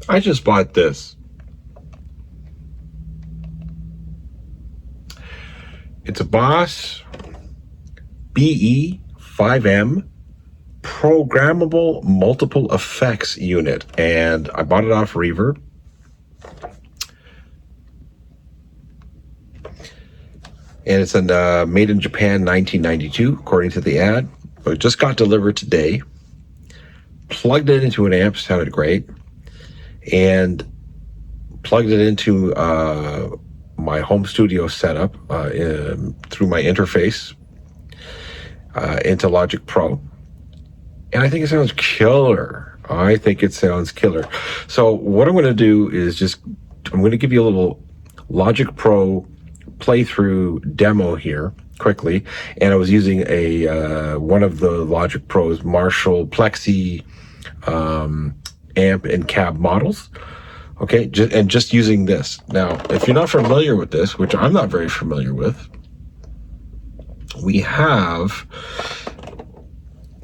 I just bought this. It's a Boss BE5M programmable multiple effects unit, and I bought it off Reverb. And it's made in Japan 1992, according to the ad. But it just got delivered today. Plugged it into an amp, sounded great. And plugged it into my home studio setup through my interface into Logic Pro. And I think it sounds killer. I think it sounds killer. So what I'm going to do is I'm going to give you a little Logic Pro playthrough demo here quickly. And I was using one of the Logic Pro's Marshall Plexi amp and cab models. Okay, just using this. Now, if you're not familiar with this, which I'm not very familiar with, we have,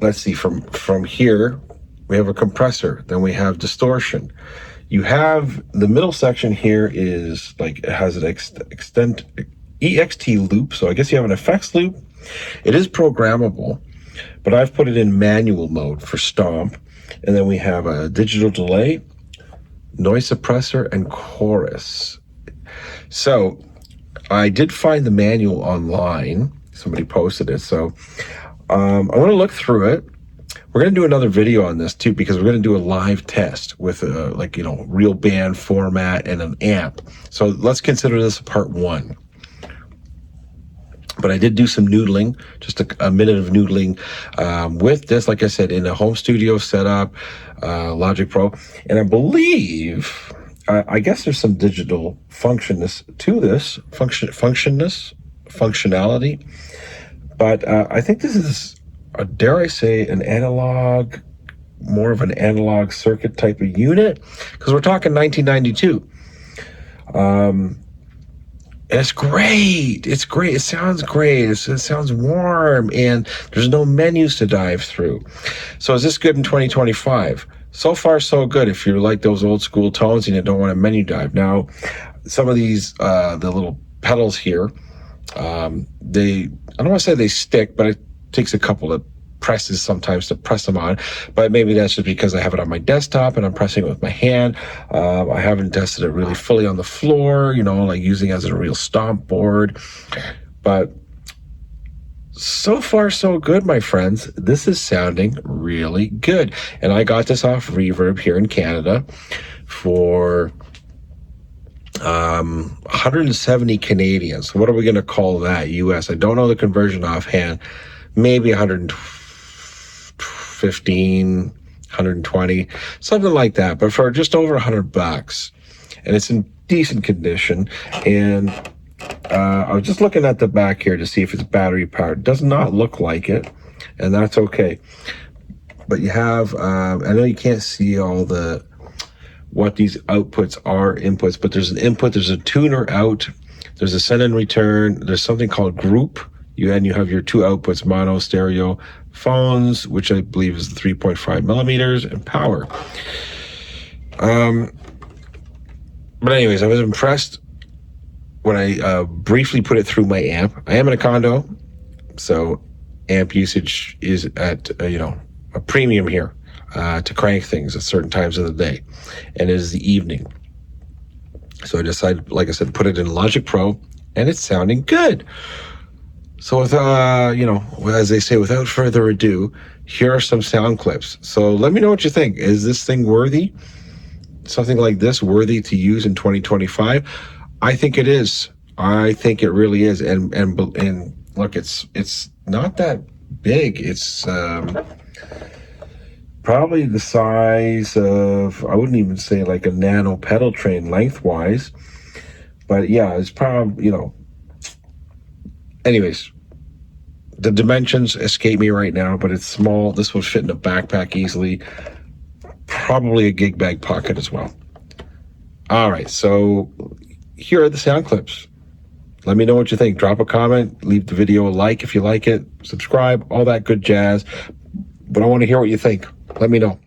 let's see, from here, we have a compressor, then we have distortion. You have the middle section here is like, it has an EXT loop, so I guess you have an effects loop. It is programmable, but I've put it in manual mode for stomp. And then we have a digital delay, noise suppressor, and chorus. So I did find the manual online. Somebody posted it. So I want to look through it. We're going to do another video on this too, because we're going to do a live test with real band format and an amp. So let's consider this part one. But I did do some noodling, just a minute of noodling with this, like I said, in a home studio setup, Logic Pro. And I believe, I guess there's some digital functionality. But I think this is, dare I say, an analog, more of an analog circuit type of unit, because we're talking 1992. And it's great. It's great. It sounds great. It sounds warm, and there's no menus to dive through. So is this good in 2025? So far, so good. If you like those old school tones and you don't want a menu dive. Now, some of these, the little pedals here, I don't want to say they stick, but it takes a couple of presses sometimes to press them on, but maybe that's just because I have it on my desktop and I'm pressing it with my hand. I haven't tested it really fully on the floor, like using it as a real stomp board. But so far, so good, my friends. This is sounding really good. And I got this off Reverb here in Canada for 170 Canadian. So what are we going to call that? US. I don't know the conversion offhand. Maybe 115, 120, something like that. But for just over $100, and it's in decent condition. And I was just looking at the back here to see if it's battery powered. It does not look like it, and that's okay. But you have, I know you can't see all what these outputs are, inputs, but there's an input, there's a tuner out, there's a send and return, there's something called group. You have your two outputs, mono, stereo, phones, which I believe is the 3.5 millimeters, and power. But anyways, I was impressed when I briefly put it through my amp. I am in a condo, so amp usage is at a premium here to crank things at certain times of the day, and it is the evening. So I decided, like I said, put it in Logic Pro, and it's sounding good. So with, as they say, without further ado, here are some sound clips. So let me know what you think. Is this thing worthy? Something like this worthy to use in 2025? I think it is. I think it really is. And look, it's not that big. It's probably the size of, I wouldn't even say like a nano pedal train lengthwise. But yeah, it's probably, anyways, the dimensions escape me right now, but it's small. This will fit in a backpack easily. Probably a gig bag pocket as well. All right, so here are the sound clips. Let me know what you think. Drop a comment, leave the video a like if you like it, subscribe, all that good jazz. But I want to hear what you think. Let me know.